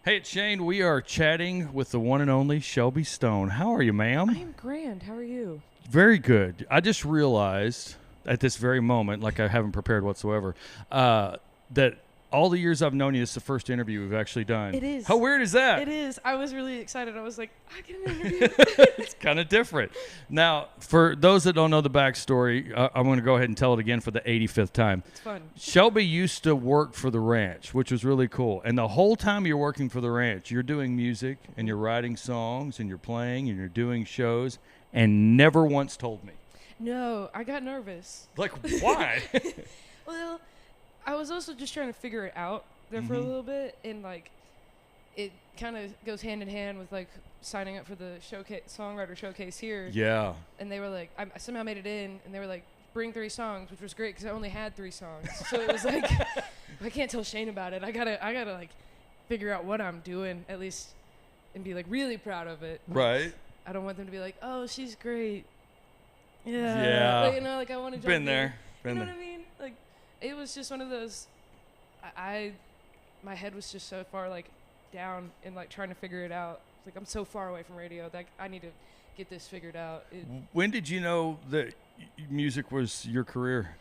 Hey, it's Shayne. We are chatting with the one and only Shelby Stone. How are you, ma'am? I am grand. How are you? Very good. I just realized at this very moment, like I haven't prepared whatsoever, that all the years I've known you, this is the first interview we've actually done. It is. How weird is that? It is. I was really excited. I was like, I get an interview. It's kind of different. Now, for those that don't know the backstory, I'm going to go ahead and tell it again for the 85th time. It's fun. Shelby used to work for the ranch, which was really cool. And the whole time you're working for the ranch, you're doing music and you're writing songs and you're playing and you're doing shows and never once told me. No, I got nervous. Like, why? Well, I was also just trying to figure it out there for a little bit, and like, it kind of goes hand in hand with like signing up for the songwriter showcase here. Yeah. And they were like, I somehow made it in, and they were like, bring 3 songs, which was great because I only had 3 songs. So it was like, I can't tell Shayne about it. I gotta like figure out what I'm doing at least, and be like really proud of it. Right. I don't want them to be like, oh, she's great. Yeah. Yeah. Like, you know, like I want to jump Been in. there. You Been know there. what I mean? Like, it was just one of those. My head was just so far like down and like trying to figure it out. Like I'm so far away from radio that I need to get this figured out. When did you know that music was your career?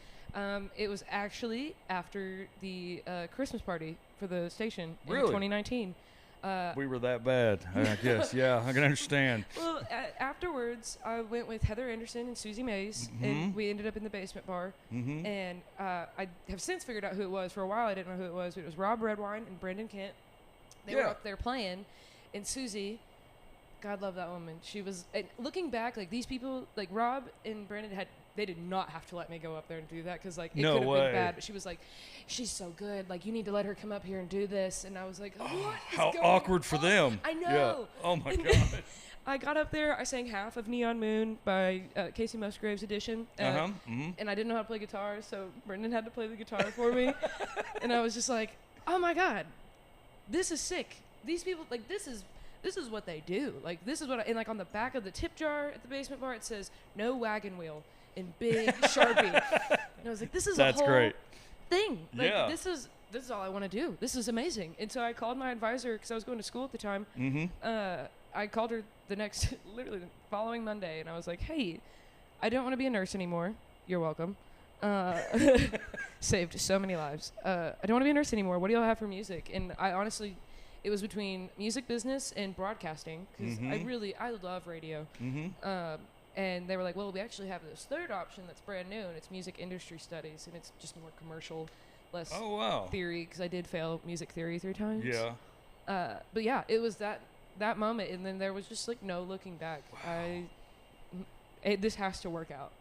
It was actually after the Christmas party for the station in Really? 2019. We were that bad, I guess. Yeah, I can understand. Well, afterwards, I went with Heather Anderson and Susie Mays, and we ended up in the basement bar. And I have since figured out who it was. For a while, I didn't know who it was. It was Rob Redwine and Brendan Kent. They were up there playing, and Susie, God love that woman. She was, and looking back, like these people, like Rob and Brendan they did not have to let me go up there and do that because like it No could have way. been bad. But she was like, she's so good. Like you need to let her come up here and do this. And I was like, what is How going awkward for on? them. I know. Yeah. Oh my God. I got up there. I sang half of Neon Moon by Casey Musgraves edition. And I didn't know how to play guitar, so Brendan had to play the guitar for me. And I was just like, oh my God, this is sick. These people, like, this is what they do. Like, this is what and like on the back of the tip jar at the basement bar, it says, no wagon wheel in big Sharpie. And I was like, this is That's a whole great. thing. Like, Yeah. this is all I want to do. This is amazing. And so I called my advisor because I was going to school at the time. I called her literally the following Monday, and I was like, hey, I don't want to be a nurse anymore. You're welcome. Saved so many lives. I don't want to be a nurse anymore. What do y'all have for music? And I honestly, it was between music business and broadcasting because I love radio. And they were like, well, we actually have this third option that's brand new, and it's music industry studies, and it's just more commercial, less theory, because I did fail music theory 3 times. Yeah. But yeah, it was that moment, and then there was just like no looking back. Wow. This has to work out.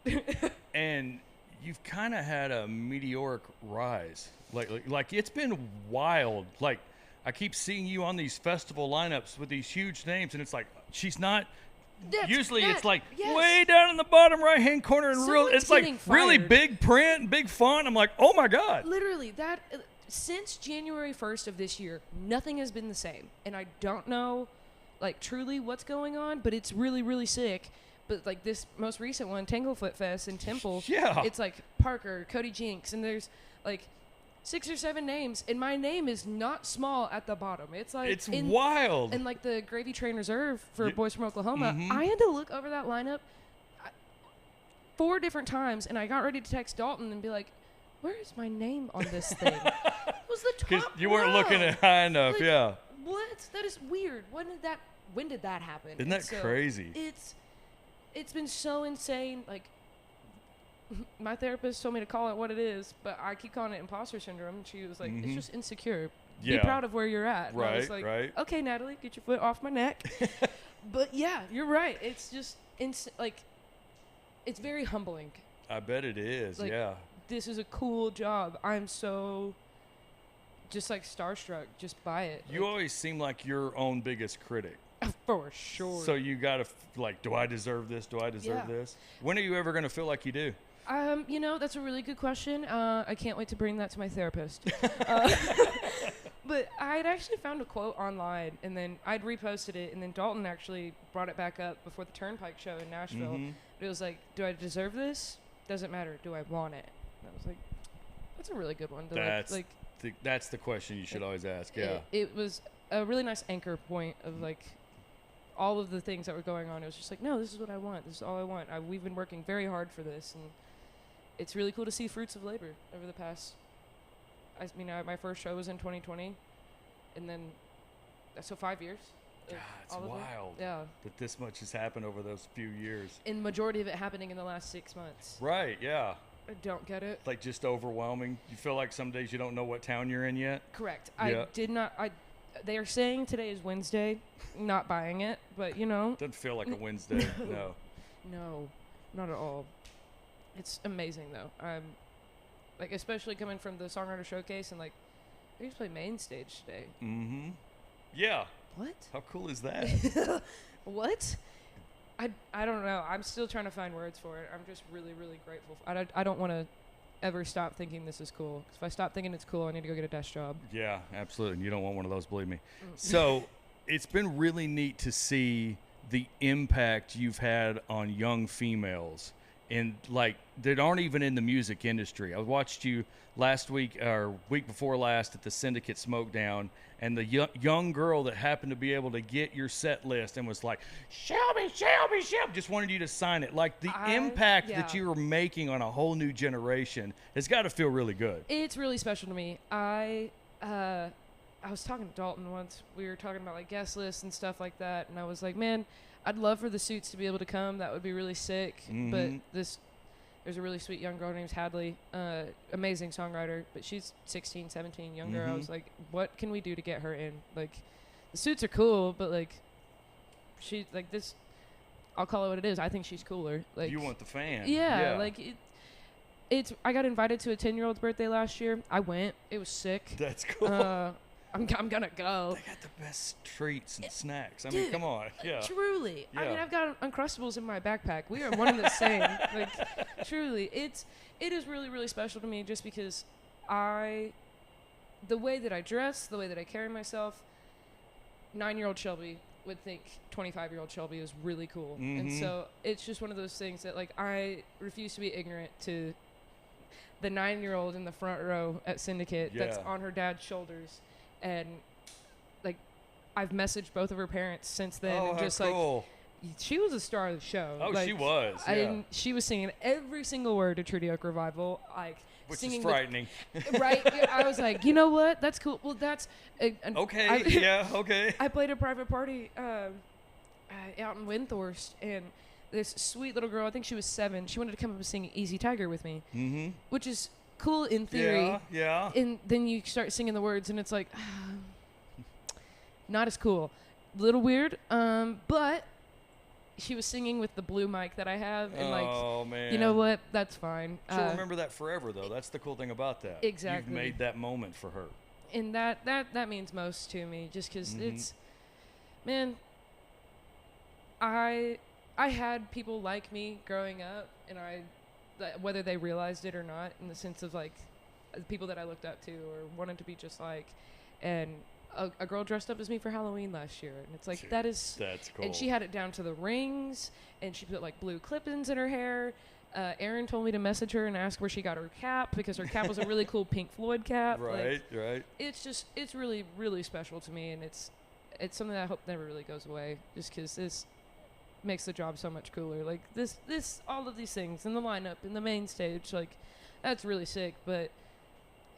And you've kind of had a meteoric rise. Like it's been wild. Like I keep seeing you on these festival lineups with these huge names, and it's like she's not. Usually it's like way down in the bottom right hand corner, and it's like really big print and big font. I'm like, oh my God. Literally that since January 1st of this year, nothing has been the same, and I don't know like truly what's going on, but it's really, really sick. But like this most recent one, Tanglefoot Fest in Temple, it's like Parker, Cody Jinks, and there's like 6 or 7 names, and my name is not small at the bottom. It's like it's wild. And like the Gravy Train Reserve for Boys from Oklahoma, I had to look over that lineup 4 different times, and I got ready to text Dalton and be like, where is my name on this thing? It was the top. Because you weren't looking at high enough. Like, yeah. What? That is weird. When did that happen? Isn't that crazy? It's been so insane. Like, my therapist told me to call it what it is, but I keep calling it imposter syndrome. And she was like, it's just insecure. Be proud of where you're at. And I was like, okay, Natalie, get your foot off my neck. But yeah, you're right. It's just, it's very humbling. I bet it is, like, yeah. This is a cool job. I'm so just like starstruck just by it. You always seem like your own biggest critic. For sure. So you got to, like, do I deserve this? Do I deserve this? When are you ever going to feel like you do? You know, that's a really good question. I can't wait to bring that to my therapist. But I had actually found a quote online, and then I'd reposted it, and then Dalton actually brought it back up before the Turnpike show in Nashville. But it was like, do I deserve this? Doesn't matter. Do I want it? And I was like, that's a really good one. That's the question you should always ask, yeah. It was a really nice anchor point of like all of the things that were going on. It was just like, no, this is what I want. This is all I want. We've been working very hard for this, and it's really cool to see fruits of labor over the past. My first show was in 2020, and then so 5 years. God, it's wild. Yeah. That this much has happened over those few years. And majority of it happening in the last 6 months. Right. Yeah. I don't get it. Like just overwhelming. You feel like some days you don't know what town you're in yet. Correct. Yeah. I did not. They are saying today is Wednesday. Not buying it, but you know. Doesn't feel like a Wednesday. No. No, not at all. It's amazing though. I'm like, especially coming from the Songwriter Showcase, and like, I just play main stage today. Mm-hmm. Yeah. What? How cool is that? What? I don't know. I'm still trying to find words for it. I'm just really, really grateful. I don't want to ever stop thinking this is cool. 'Cause if I stop thinking it's cool, I need to go get a desk job. Yeah, absolutely. And you don't want one of those, believe me. So it's been really neat to see the impact you've had on young females, and like that aren't even in the music industry. I watched you last week or week before last at the Syndicate Smokedown, and the young girl that happened to be able to get your set list and was like, Shelby, just wanted you to sign it. Like the impact that you were making on a whole new generation has got to feel really good. It's really special to me. I was talking to Dalton once. We were talking about like guest lists and stuff like that, and I was like, man, I'd love for the Suits to be able to come. That would be really sick. Mm-hmm. But there's a really sweet young girl named Hadley, amazing songwriter, but she's 16, 17, younger. Mm-hmm. I was like, what can we do to get her in? Like, the Suits are cool, but like, she like this. I'll call it what it is. I think she's cooler. Like, you want the fan? Yeah. Like it's. I got invited to a 10-year-old's birthday last year. I went. It was sick. That's cool. I'm gonna go. They got the best treats and snacks. I Dude, mean, come on. Yeah. Truly. Yeah. I mean, I've got Uncrustables in my backpack. We are one and the same. Like, truly. It is really, really special to me just because the way that I dress, the way that I carry myself, 9-year-old Shelby would think 25-year-old Shelby is really cool. Mm-hmm. And so it's just one of those things that, like, I refuse to be ignorant to the 9-year-old in the front row at Syndicate that's on her dad's shoulders. And like, I've messaged both of her parents since then, and just cool. like, she was a star of the show. Oh, like, she was. Yeah. She was singing every single word to Treaty Oak Revival, like Which singing is frightening. right? I was like, you know what? That's cool. Well, that's okay. Okay. I played a private party out in Windthorst, and this sweet little girl, I think she was 7. She wanted to come up and sing Easy Tiger with me, which is cool in theory. Yeah. And then you start singing the words, and it's like, not as cool. A little weird, but she was singing with the blue mic that I have, and like, man. you know what? That's fine. She'll remember that forever, though. That's the cool thing about that. Exactly. You've made that moment for her. And that means most to me, just because it's, man, I had people like me growing up, and whether they realized it or not, in the sense of like people that I looked up to or wanted to be just like, and a girl dressed up as me for Halloween last year, and it's like, that's cool. And she had it down to the rings, and she put like blue clip-ins in her hair. Erin told me to message her and ask where she got her cap, because her cap was a really cool Pink Floyd cap. Right. It's really, really special to me, and it's something that I hope never really goes away, just because this makes the job so much cooler. Like this all of these things in the lineup, in the main stage, like, that's really sick. But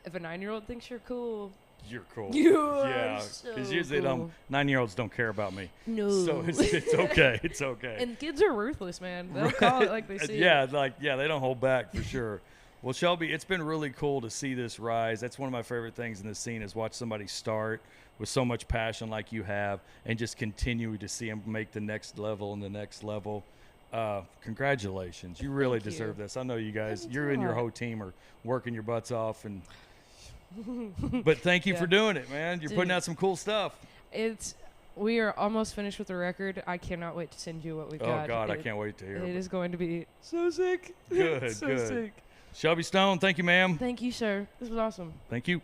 if a 9-year-old thinks you're cool, you're cool. Yeah, because usually cool. 9-year-olds don't care about me. No. So it's okay. It's okay. And kids are ruthless, man. They'll call it like they see it. They don't hold back for sure. Well, Shelby, it's been really cool to see this rise. That's one of my favorite things in the scene, is watch somebody start with so much passion like you have, and just continue to see them make the next level and the next level. Congratulations. You really deserve this. I know you guys, you and your whole team are working your butts off, and but thank you for doing it, man. You're putting out some cool stuff. We are almost finished with the record. I cannot wait to send you what we've got. Oh God, I can't wait to hear it. It is going to be so sick. Good, so good. sick. Shelby Stone, thank you, ma'am. Thank you, sir. This was awesome. Thank you.